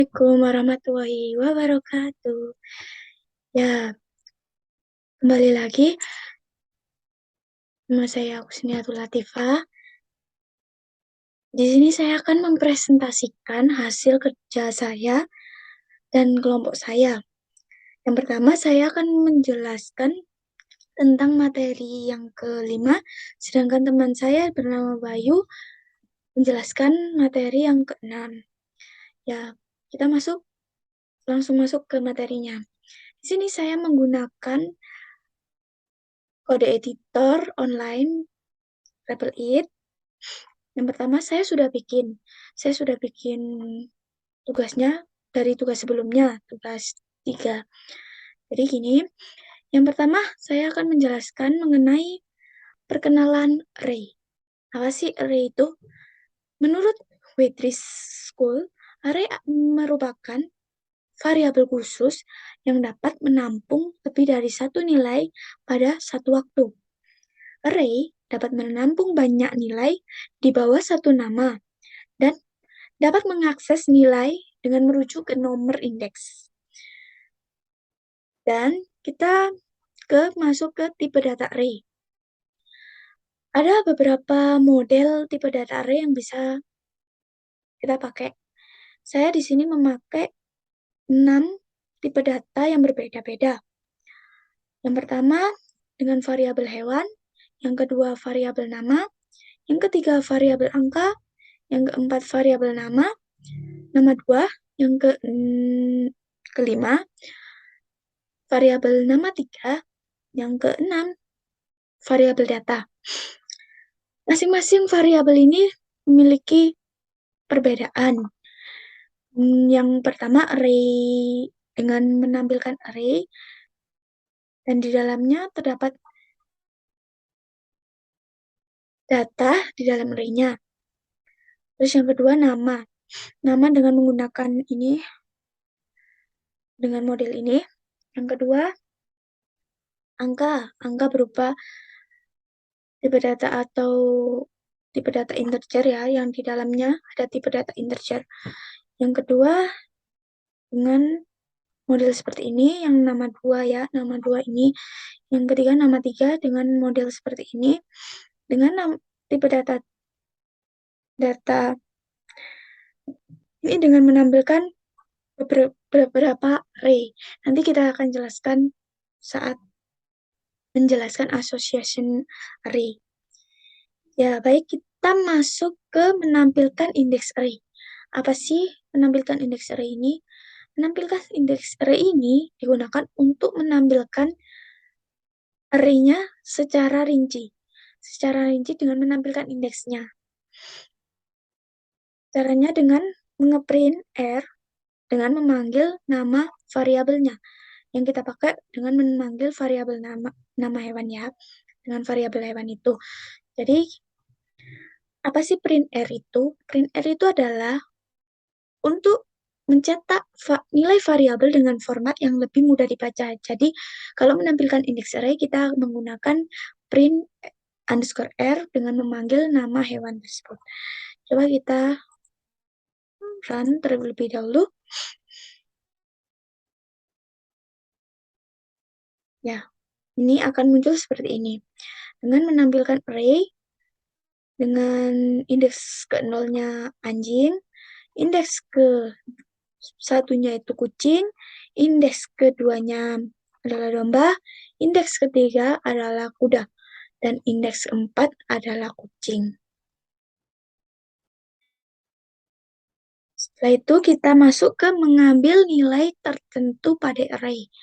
Assalamualaikum warahmatullahi wabarakatuh. Ya, kembali lagi nama saya Husniatul Latifah. Di sini saya akan mempresentasikan hasil kerja saya dan kelompok saya. Yang pertama, saya akan menjelaskan tentang materi yang kelima, sedangkan teman saya bernama Bayu menjelaskan materi yang keenam. Ya, kita langsung masuk ke materinya. Di sini saya menggunakan kode editor online Rebel It. Yang pertama saya sudah bikin tugasnya dari tugas sebelumnya, tugas 3. Jadi gini, yang pertama saya akan menjelaskan mengenai perkenalan array. Apa sih array itu? Menurut Waitress School, array merupakan variabel khusus yang dapat menampung lebih dari satu nilai pada satu waktu. Array dapat menampung banyak nilai di bawah satu nama dan dapat mengakses nilai dengan merujuk ke nomor indeks. Dan kita masuk ke tipe data array. Ada beberapa model tipe data array yang bisa kita pakai. Saya di sini memakai 6 tipe data yang berbeda-beda. Yang pertama dengan variabel hewan, yang kedua variabel nama, yang ketiga variabel angka, yang keempat variabel nama 2, yang kelima variabel nama 3, yang keenam variabel data. Masing-masing variabel ini memiliki perbedaan. Yang pertama array dengan menampilkan array dan di dalamnya terdapat data di dalam array-nya. Terus yang kedua nama. Nama dengan menggunakan dengan model ini. Yang kedua angka. Angka berupa tipe data atau tipe data integer ya, yang di dalamnya ada tipe data integer. Yang kedua dengan model seperti ini, yang nama 2 ya, nama 2 ini. Yang ketiga nama 3 dengan model seperti ini, dengan tipe data ini dengan menampilkan beberapa array. Nanti kita akan jelaskan saat menjelaskan association array. Ya, baik, kita masuk ke menampilkan indeks array. Apa sih menampilkan indeks array ini? Menampilkan indeks array ini digunakan untuk menampilkan array-nya secara rinci. Secara rinci dengan menampilkan indeksnya. Caranya dengan ngeprint R dengan memanggil nama variabelnya. Yang kita pakai dengan memanggil variabel nama hewan ya. Dengan variabel hewan itu. Jadi, apa sih print R itu? Print R itu adalah untuk mencetak nilai variabel dengan format yang lebih mudah dibaca. Jadi, kalau menampilkan indeks array, kita menggunakan print underscore R dengan memanggil nama hewan tersebut. Coba kita run terlebih dahulu. Ya, ini akan muncul seperti ini. Dengan menampilkan array, dengan indeks ke nolnya anjing, indeks ke satunya itu kucing, indeks keduanya adalah domba, indeks ketiga adalah kuda, dan indeks keempat adalah kucing. Setelah itu kita masuk ke mengambil nilai tertentu pada array.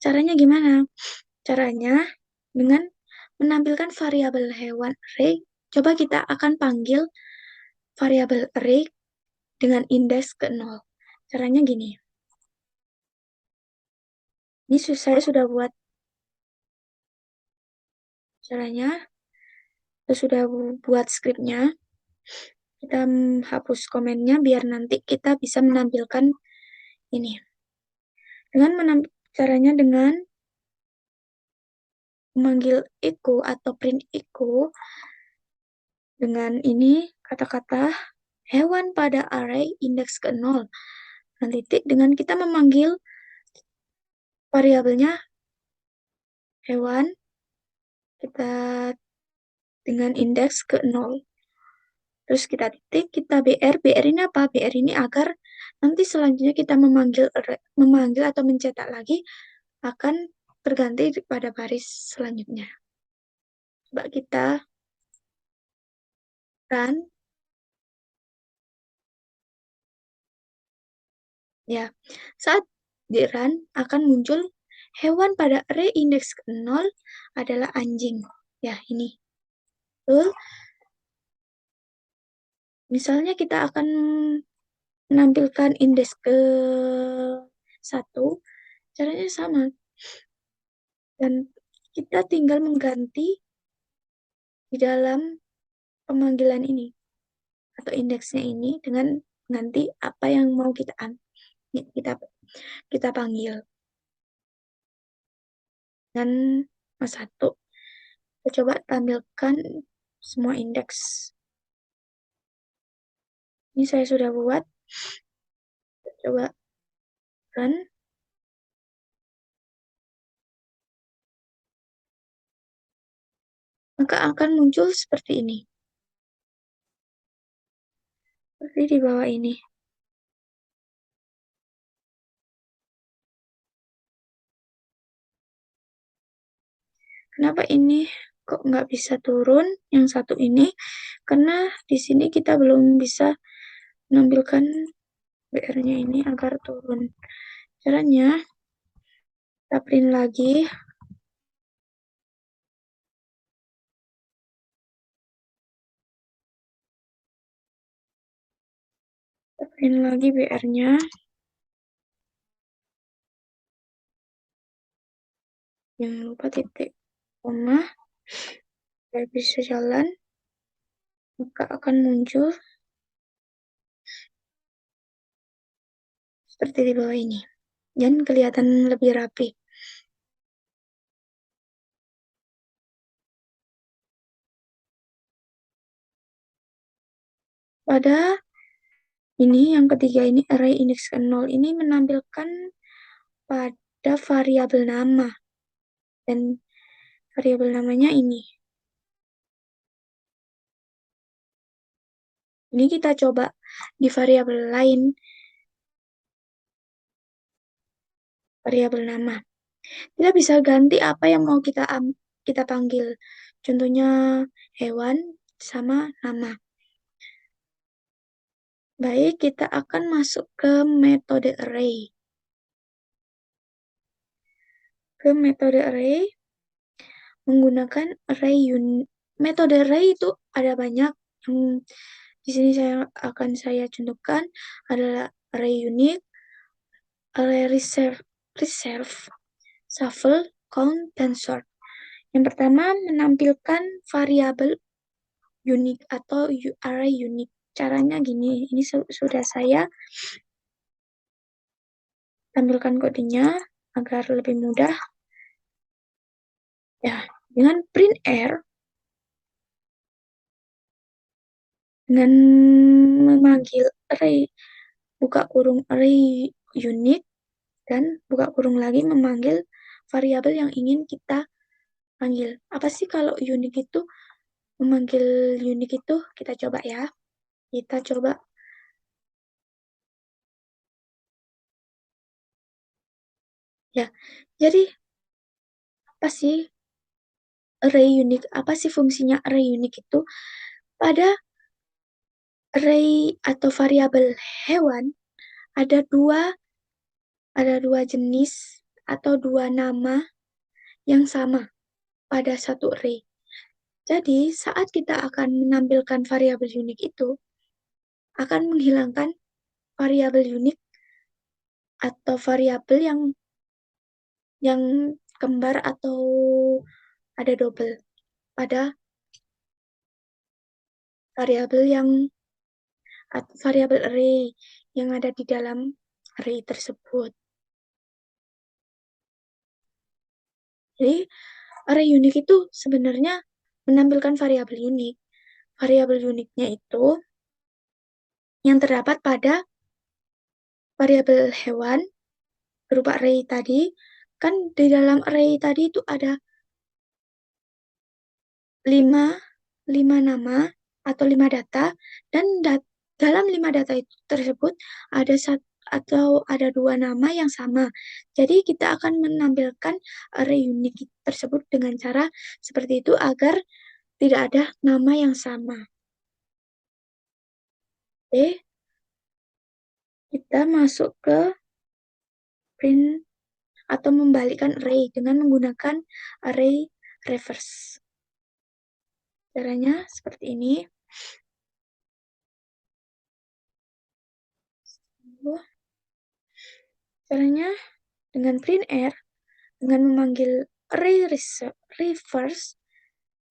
Caranya gimana? Caranya dengan menampilkan variabel hewan array. Coba kita akan panggil variabel array dengan indeks ke 0. Caranya gini. Ini saya sudah buat caranya. Saya sudah buat skripnya. Kita hapus komennya biar nanti kita bisa menampilkan ini. Caranya dengan memanggil echo atau print echo dengan ini kata-kata hewan pada array indeks ke 0. dengan titik dengan kita memanggil variabelnya hewan, kita dengan indeks ke 0. Terus kita titik, kita BR. BR ini apa? BR ini agar nanti selanjutnya kita memanggil atau mencetak lagi akan terganti pada baris selanjutnya. Coba kita run. Ya, saat di run akan muncul hewan pada array indeks ke 0 adalah anjing. Ya, ini. Betul. Misalnya kita akan menampilkan indeks ke 1, caranya sama. Dan kita tinggal mengganti di dalam pemanggilan ini atau indeksnya ini dengan nanti apa yang mau kita kita panggil. Dan mas 1, kita coba tampilkan semua indeks. Ini saya sudah buat. Coba run. Maka akan muncul seperti ini. Seperti di bawah ini. Kenapa ini kok nggak bisa turun yang satu ini? Karena di sini kita belum bisa menampilkan BR-nya ini agar turun. Caranya, kita print lagi. Kita print lagi BR-nya. Jangan lupa titik koma. Biar bisa jalan. Maka akan muncul seperti di bawah ini. Dan kelihatan lebih rapi. Pada ini yang ketiga ini array indeks ke 0 ini menampilkan pada variabel nama. Dan variabel namanya ini. Ini kita coba di variabel lain, variabel nama. Kita bisa ganti apa yang mau kita panggil. Contohnya hewan sama nama. Baik, kita akan masuk ke metode array. Ke metode array menggunakan metode array itu ada banyak. Di sini saya contohkan adalah array unique, array reserve, shuffle, count, dan sort. Yang pertama menampilkan variabel unik atau array unik. Caranya gini, ini sudah saya tampilkan kodenya agar lebih mudah. Ya, dengan print r, dengan memanggil array, buka kurung array unik, dan buka kurung lagi memanggil variabel yang ingin kita panggil. Apa sih kalau unik itu? Memanggil unik itu, kita coba ya. Kita coba. Ya, jadi apa sih array unik? Apa sih fungsinya array unik itu? Pada array atau variabel hewan ada dua jenis atau dua nama yang sama pada satu array. Jadi, saat kita akan menampilkan variabel unik itu, akan menghilangkan variabel unik atau variabel yang kembar atau ada double pada variabel variabel array yang ada di dalam array tersebut. Jadi, array unik itu sebenarnya menampilkan variabel unik. Variabel uniknya itu yang terdapat pada variabel hewan berupa array tadi, kan di dalam array tadi itu ada 5 nama atau 5 data, dan dalam 5 data itu tersebut ada satu atau ada 2 nama yang sama. Jadi kita akan menampilkan array unik tersebut dengan cara seperti itu agar tidak ada nama yang sama. Oke, kita masuk ke print atau membalikkan array dengan menggunakan array reverse. Caranya seperti ini. Caranya dengan printr, dengan memanggil array reverse,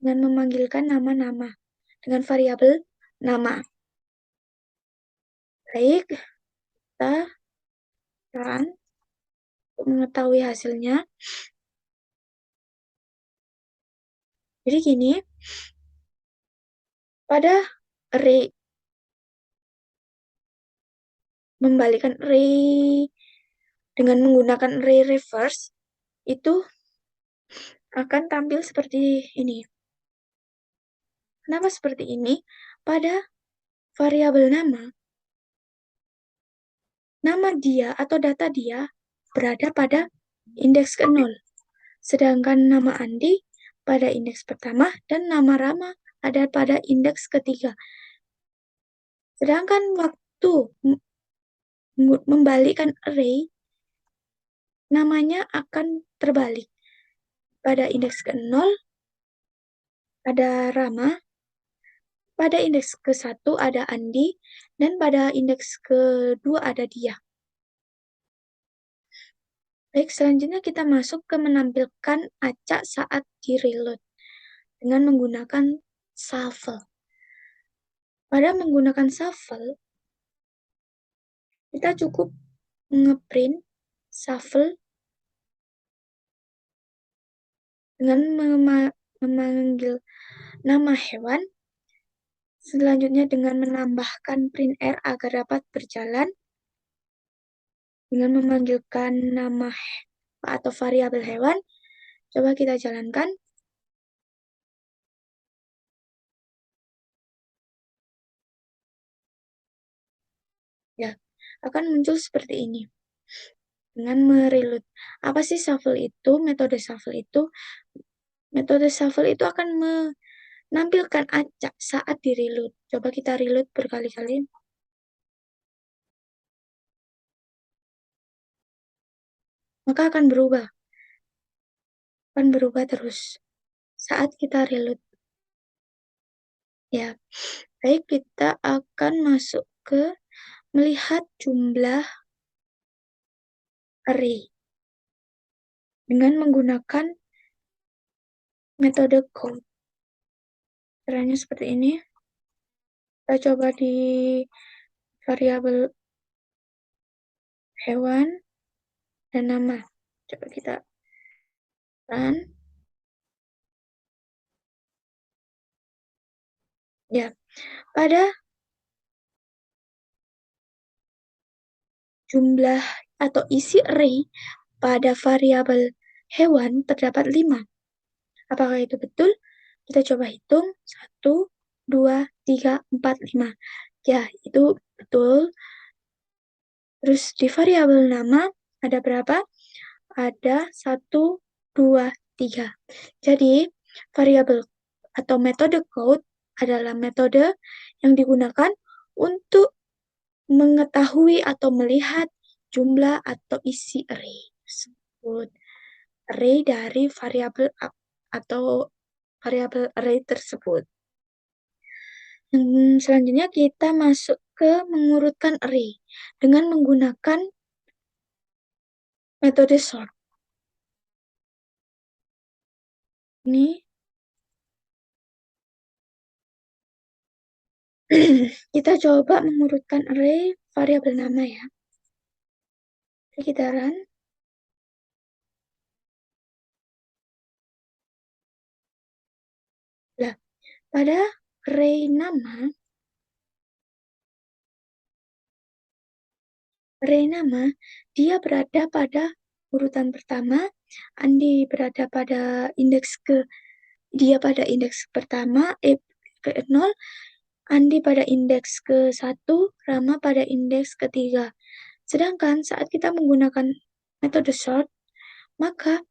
dengan memanggilkan nama-nama dengan variabel nama. Baik, kita run untuk mengetahui hasilnya. Jadi gini, pada array membalikan array dengan menggunakan array reverse itu akan tampil seperti ini. Kenapa seperti ini? Pada variabel nama dia atau data dia berada pada indeks ke-0. Sedangkan nama Andi pada indeks pertama dan nama Rama ada pada indeks ketiga. Sedangkan waktu membalikkan array, namanya akan terbalik. Pada indeks ke-0 ada Rama, pada indeks ke-1 ada Andi, dan pada indeks ke-2 ada dia. Baik, selanjutnya kita masuk ke menampilkan acak saat di reload dengan menggunakan shuffle. Pada menggunakan shuffle, kita cukup ngeprint shuffle dengan memanggil nama hewan, selanjutnya dengan menambahkan printr agar dapat berjalan, dengan memanggilkan nama atau variabel hewan. Coba kita jalankan. Ya, akan muncul seperti ini. Dengan mereload. Apa sih shuffle itu? Metode shuffle itu akan menampilkan acak saat di reload. Coba kita reload berkali-kali. Maka akan berubah terus saat kita reload. Ya, baik, kita akan masuk ke melihat jumlah array dengan menggunakan metode count. Caranya seperti ini. Kita coba di variabel hewan dan nama. Coba kita run. Ya, pada jumlah atau isi array pada variabel hewan terdapat 5. Apakah itu betul? Kita coba hitung. 1, 2, 3, 4, 5. Ya, itu betul. Terus di variabel nama ada berapa? Ada 1, 2, 3. Jadi, variabel atau metode count adalah metode yang digunakan untuk mengetahui atau melihat jumlah atau isi array tersebut. Array dari variabel atau variabel array tersebut. Selanjutnya kita masuk ke mengurutkan array dengan menggunakan metode sort. Ini kita coba mengurutkan array variabel nama ya. Kita run. Nah, pada array nama array nama, dia berada pada urutan pertama, Andi berada pada indeks dia pada indeks pertama, ke 0, Andi pada indeks ke-1, Rama pada indeks ketiga. Sedangkan saat kita menggunakan metode sort, maka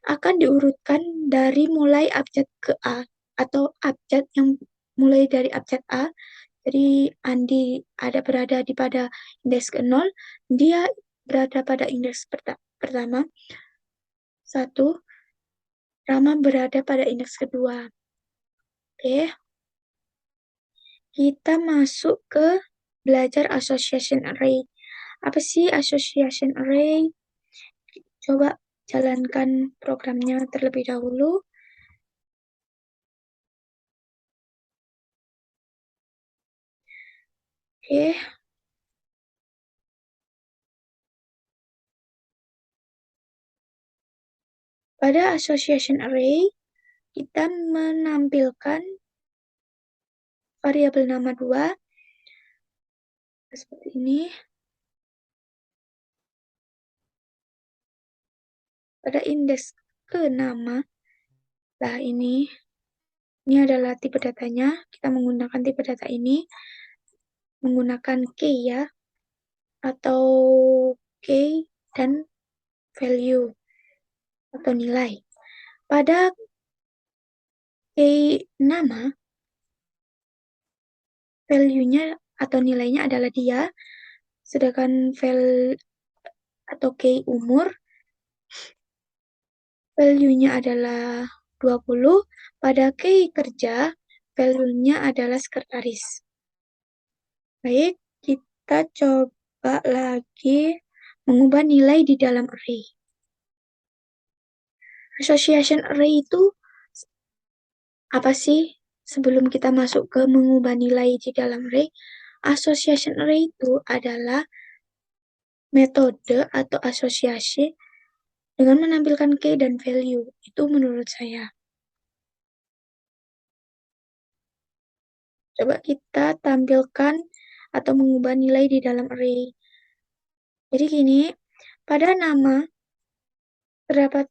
akan diurutkan dari mulai abjad ke A atau abjad yang mulai dari abjad A. Jadi Andi ada berada di pada indeks ke-0, dia berada pada indeks pertama, 1, Rama berada pada indeks kedua. Oke, kita masuk ke belajar association array. Apa sih association array? Coba jalankan programnya terlebih dahulu. Oke, pada association array, kita menampilkan variabel nama 2 seperti ini. Pada indeks ke nama, nah ini adalah tipe datanya. Kita menggunakan tipe data ini menggunakan key ya, atau key dan value atau nilai. Pada key nama, value-nya atau nilainya adalah dia, sedangkan value atau key umur, value-nya adalah 20. Pada key kerja, value-nya adalah sekretaris. Baik, kita coba lagi mengubah nilai di dalam array. Association array itu apa sih? Sebelum kita masuk ke mengubah nilai di dalam array, association array itu adalah metode atau asosiasi dengan menampilkan key dan value. Itu menurut saya. Coba kita tampilkan atau mengubah nilai di dalam array. Jadi gini, pada nama terdapat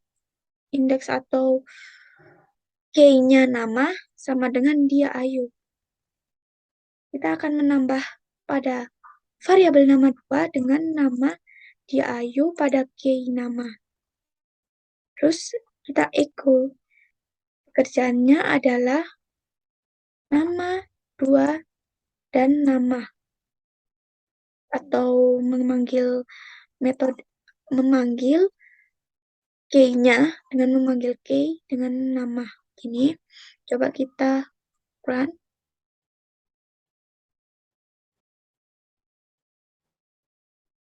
indeks atau key-nya nama sama dengan dia Ayu. Kita akan menambah pada variabel nama 2 dengan nama dia Ayu pada key nama. Terus kita echo. Pekerjaannya adalah nama 2 dan nama. Atau memanggil key-nya dengan memanggil key dengan nama. Ini coba kita run.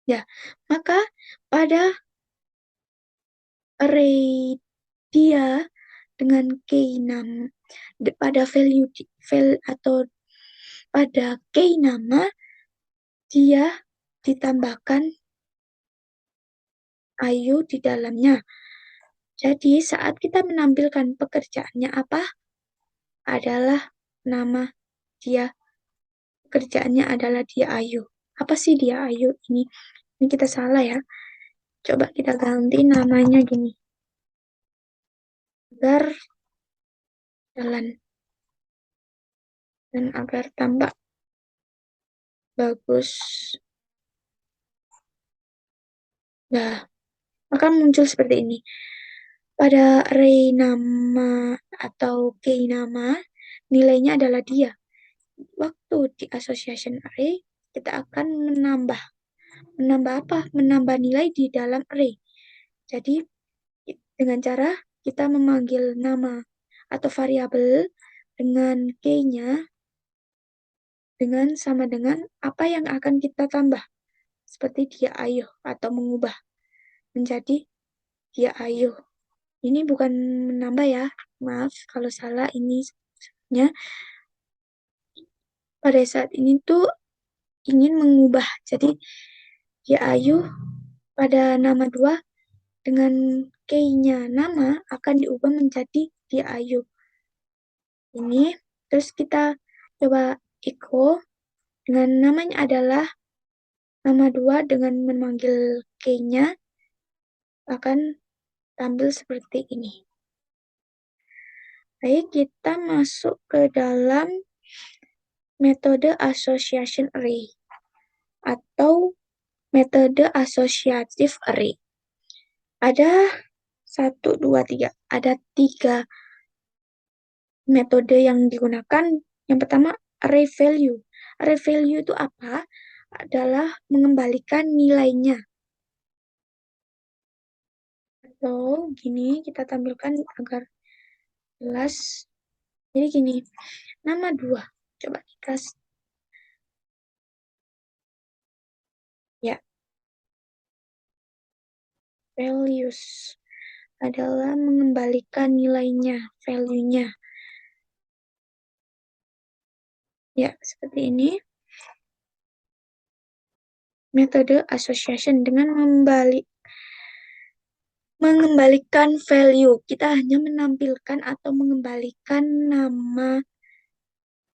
Ya, maka pada array dia dengan key nama pada value atau pada key nama dia ditambahkan Ayu di dalamnya. Jadi saat kita menampilkan pekerjaannya apa? Adalah nama dia. Pekerjaannya adalah dia Ayu. Apa sih dia Ayu ini? Ini kita salah ya. Coba kita ganti namanya gini. Agar jalan. Dan agar tampak bagus. Nah, maka muncul seperti ini. Pada array nama atau key nama, nilainya adalah dia. Waktu di association array, kita akan menambah. Menambah apa? Menambah nilai di dalam array. Jadi, dengan cara kita memanggil nama atau variabel dengan key-nya dengan sama dengan apa yang akan kita tambah. Seperti dia Ayuh atau mengubah menjadi dia Ayuh. Ini bukan menambah ya, maaf kalau salah ini sebenarnya. Pada saat ini tuh ingin mengubah, jadi dia Ayu pada nama 2 dengan key-nya nama akan diubah menjadi dia Ayu. Ini, terus kita coba echo dengan namanya adalah Nama 2 dengan memanggil key-nya akan tampil seperti ini. Baik, kita masuk ke dalam metode association array atau metode associative array. Ada 1, 2, 3. Ada 3 metode yang digunakan. Yang pertama, array value. Array value itu apa? Adalah mengembalikan nilainya. Atau gini, kita tampilkan agar jelas. Jadi gini, nama 2. Coba kita ya, values adalah mengembalikan nilainya, value-nya. Ya, seperti ini. Metode association dengan mengembalikan value. Kita hanya menampilkan atau mengembalikan nama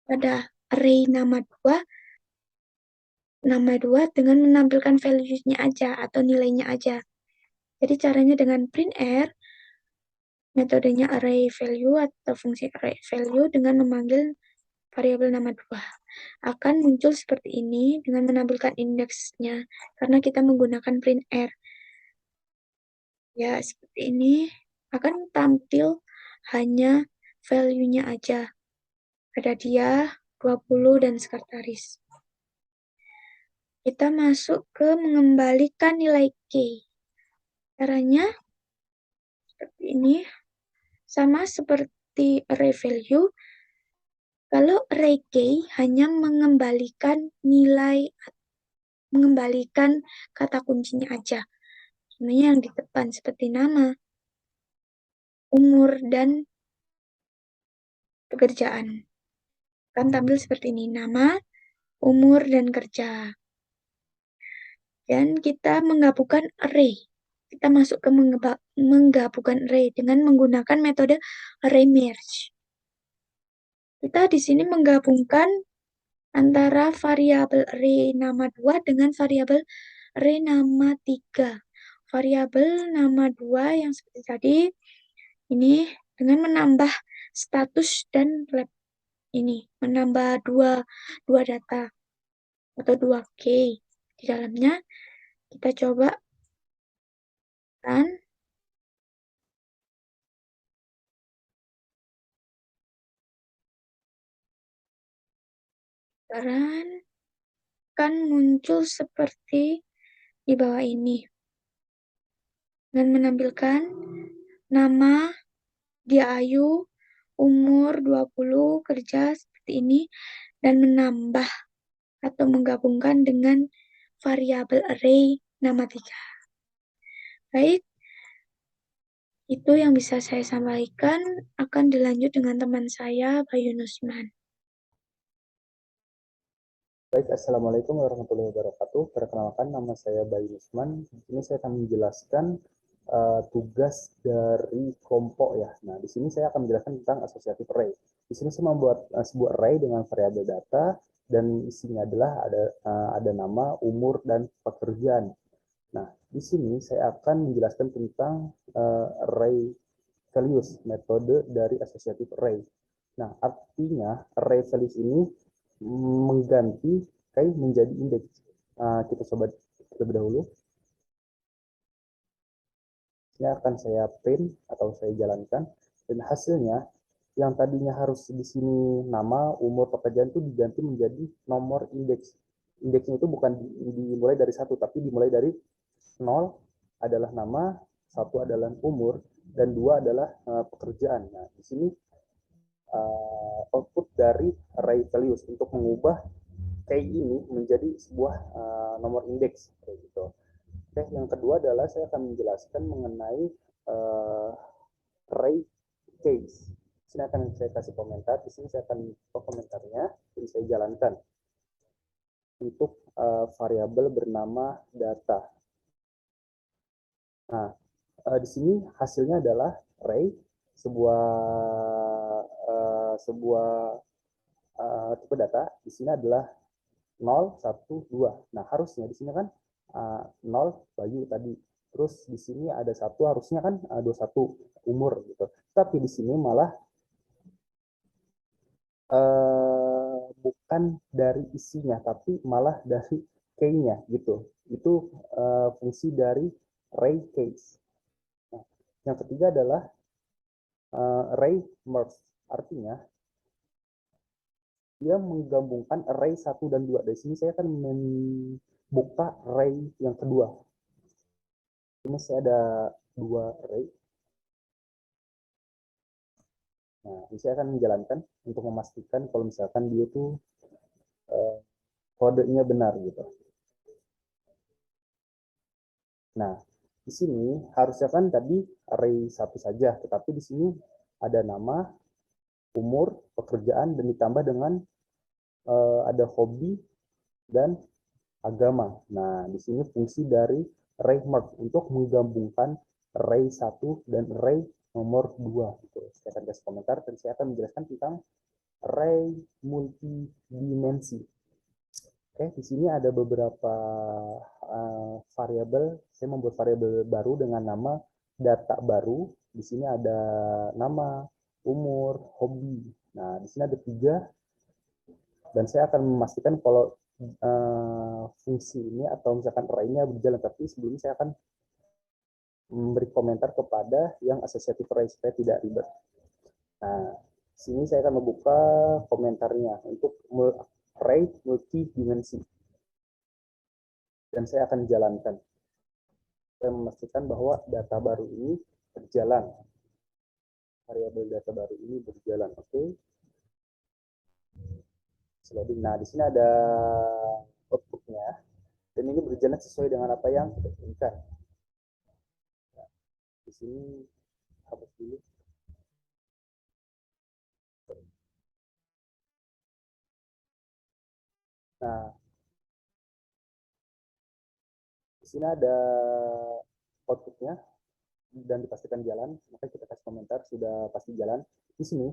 pada array nama 2 dengan menampilkan value-nya aja atau nilainya aja. Jadi caranya dengan printr, metodenya array value atau fungsi array value dengan memanggil variabel nama 2. Akan muncul seperti ini dengan menampilkan indeksnya karena kita menggunakan printr. Ya, seperti ini akan tampil hanya value-nya aja. Ada dia, 20, dan sekretaris. Kita masuk ke mengembalikan nilai K. Caranya seperti ini. Sama seperti array value. Kalau array K hanya mengembalikan nilai, mengembalikan kata kuncinya aja. Sebenarnya yang di depan seperti nama, umur, dan pekerjaan. Akan tampil seperti ini, nama, umur, dan kerja. Dan kita menggabungkan array. Kita masuk ke menggabungkan array dengan menggunakan metode array merge. Kita di sini menggabungkan antara variabel array nama 2 dengan variabel array nama 3. Variabel nama 2 yang seperti tadi, ini dengan menambah status dan lab. Ini menambah dua data atau 2 key di dalamnya. Kita coba kan sekarang kan muncul seperti di bawah ini dan menampilkan nama, dia Ayu, umur 20, kerja seperti ini, dan menambah atau menggabungkan dengan variabel array nama 3. Baik, itu yang bisa saya sampaikan. Akan dilanjut dengan teman saya, Bayu Nusman. Baik, Assalamualaikum warahmatullahi wabarakatuh. Perkenalkan, nama saya Bayu Nusman. Di sini saya akan menjelaskan tugas dari kelompok ya. Nah, di sini saya akan menjelaskan tentang associative array. Di sini saya membuat sebuah array dengan variabel data dan isinya adalah ada nama, umur, dan pekerjaan. Nah, di sini saya akan menjelaskan tentang array values, metode dari associative array. Nah, artinya array values ini mengganti key menjadi indeks. Kita coba terlebih dahulu. Ini akan saya print atau saya jalankan, dan hasilnya yang tadinya harus di sini nama, umur, pekerjaan itu diganti menjadi nomor indeks. Indeksnya itu bukan dimulai dari 1, tapi dimulai dari 0 adalah nama, 1 adalah umur, dan 2 adalah pekerjaan. Nah, di sini output dari array values untuk mengubah key ini menjadi sebuah nomor indeks kayak gitu. Oke, yang kedua adalah saya akan menjelaskan mengenai array case. Di sini akan saya kasih komentar. Di sini saya akan komentarnya, jadi saya jalankan untuk variabel bernama data. Nah, di sini hasilnya adalah array, sebuah tipe data. Di sini adalah 0, 1, 2. Nah, harusnya di sini kan 0 Bayu tadi. Terus di sini ada 1, harusnya kan 21 umur gitu. Tapi di sini malah bukan dari isinya, tapi malah dari key-nya gitu. Itu fungsi dari ray case. Nah, yang ketiga adalah ray merge. Artinya dia menggabungkan array 1 dan 2. Dari sini saya akan membuka array yang kedua. Ini saya ada 2 array. Nah, ini saya akan menjalankan untuk memastikan kalau misalkan dia itu kodenya benar gitu. Nah, di sini harusnya kan tadi array 1 saja, tetapi di sini ada nama, umur, pekerjaan, dan ditambah dengan ada hobi dan agama. Nah, di sini fungsi dari array merge untuk menggabungkan array 1 dan array nomor 2. Gitu. Saya akan kasih komentar dan saya akan menjelaskan tentang array multidimensi. Oke, di sini ada beberapa variabel. Saya membuat variabel baru dengan nama data baru. Di sini ada nama, umur, hobi. Nah, di sini ada 3 dan saya akan memastikan kalau fungsi ini atau misalkan array-nya berjalan. Tapi sebelumnya saya akan memberi komentar kepada yang associative array supaya tidak ribet. Nah, sini saya akan membuka komentarnya untuk array multidimensi dan saya akan jalankan. Saya memastikan bahwa data baru ini berjalan. Variabel data baru ini berjalan. Oke. Okay. Loading. Nah, di sini ada outputnya dan ini berjalan sesuai dengan apa yang kita inginkan. Nah, di sini hapus dulu. Nah, di sini ada outputnya dan dipastikan jalan. Maka kita kasih komentar sudah pasti jalan. Di sini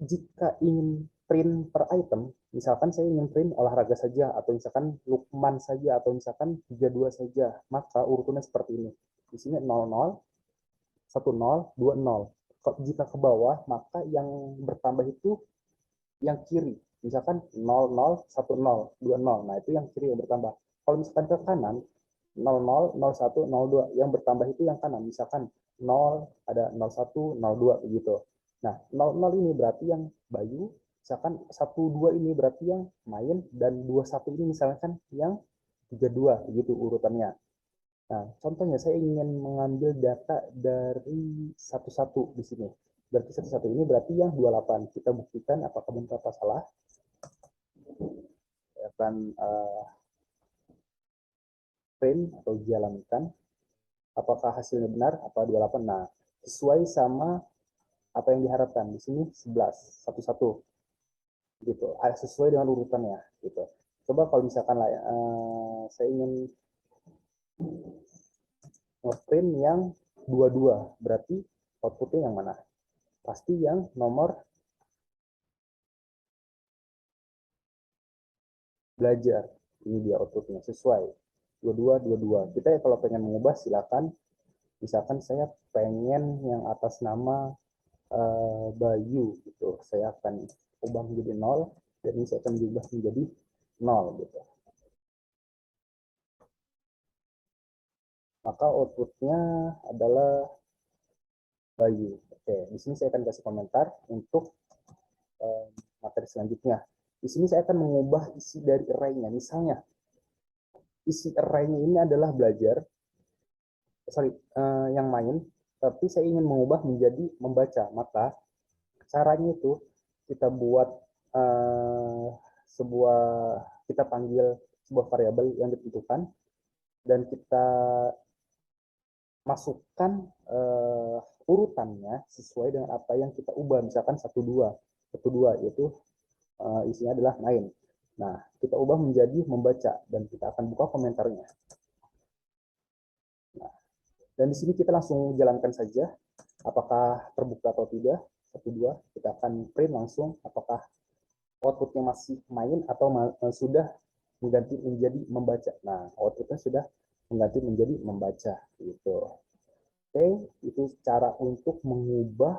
jika ingin print per item, misalkan saya ingin print olahraga saja, atau misalkan Lukman saja, atau misalkan 32 saja, maka urutannya seperti ini. Di sini 00, 10, 20. Jika ke bawah, maka yang bertambah itu yang kiri. Misalkan 00, 10, 20. Nah, itu yang kiri yang bertambah. Kalau misalkan ke kanan, 00, 01, 02. Yang bertambah itu yang kanan. Misalkan 0, ada 01, 02 begitu. Nah, 00 ini berarti yang Bayu, misalkan 12 ini berarti yang main, dan 21 ini misalkan yang 32, begitu urutannya. Nah, contohnya saya ingin mengambil data dari 11 di sini. Berarti 11 ini berarti yang 28. Kita buktikan apakah benar atau salah. Saya akan print atau jalankan apakah hasilnya benar apa 28. Nah, sesuai sama apa yang diharapkan. Di sini 11, 11 gitu. Sesuai dengan urutannya gitu. Coba kalau misalkan saya ingin nge-print yang 22, berarti outputnya yang mana? Pasti yang nomor belajar. Ini dia outputnya sesuai 22, 22. Kita ya kalau pengen mengubah silakan. Misalkan saya pengen yang atas nama Bayu gitu, saya akan ubah menjadi 0 dan ini saya akan diubah menjadi 0 gitu. Maka outputnya adalah Bayu. Oke, di sini saya akan kasih komentar untuk materi selanjutnya. Di sini saya akan mengubah isi dari array-nya. Misalnya, isi array-nya ini adalah belajar, yang main, tapi saya ingin mengubah menjadi membaca. Maka caranya itu kita buat sebuah, kita panggil sebuah variabel yang ditentukan dan kita masukkan urutannya sesuai dengan apa yang kita ubah. Misalkan 12 yaitu isinya adalah main. Nah, kita ubah menjadi membaca dan kita akan buka komentarnya. Nah, dan di sini kita langsung jalankan saja apakah terbuka atau tidak. 12 kita akan print langsung apakah outputnya masih main atau sudah mengganti menjadi membaca. Nah, outputnya sudah mengganti menjadi membaca gitu. Oke, itu cara untuk mengubah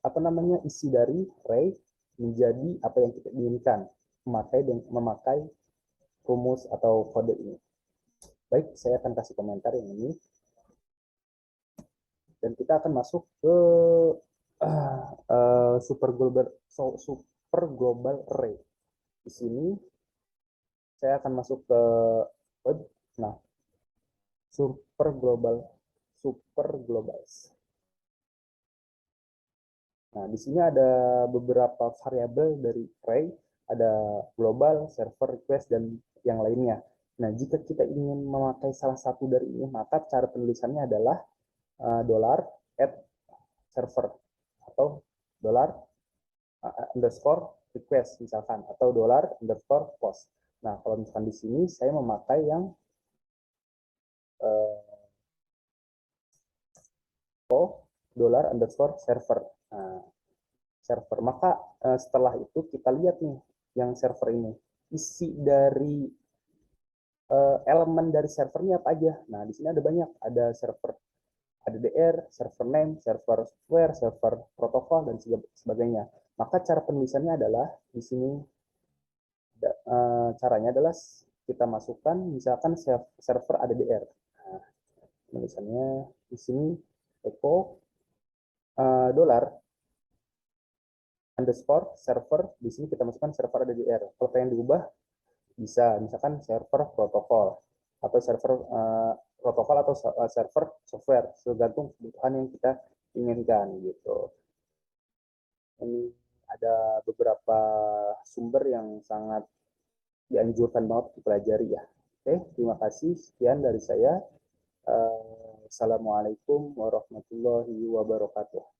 apa namanya isi dari array menjadi apa yang kita inginkan memakai rumus atau kode ini. Baik, saya akan kasih komentar yang ini dan kita akan masuk ke super global array. Di sini saya akan masuk ke web. Nah, super global super globals. Nah, di sini ada beberapa variabel dari array, ada global, server, request, dan yang lainnya. Nah, jika kita ingin memakai salah satu dari ini, maka cara penulisannya adalah dollar add server atau dollar underscore request misalkan, atau dollar underscore post. Nah, kalau misalkan di sini saya memakai yang dollar underscore server. Nah, server. Maka setelah itu kita lihat nih yang server ini. Isi dari elemen dari servernya apa aja. Nah, di sini ada banyak. Ada server ADDR, server name, server software, server protokol, dan sebagainya. Maka cara penulisannya adalah di sini caranya adalah kita masukkan misalkan server ADDR. Nah, penulisannya di sini echo dolar underscore server, di sini kita masukkan server ADDR. Kalau pengen diubah bisa misalkan server protokol atau server protokol atau server software, tergantung kebutuhan yang kita inginkan gitu. Ini ada beberapa sumber yang sangat dianjurkan banget dipelajari ya. Oke, terima kasih. Sekian dari saya. Assalamualaikum warahmatullahi wabarakatuh.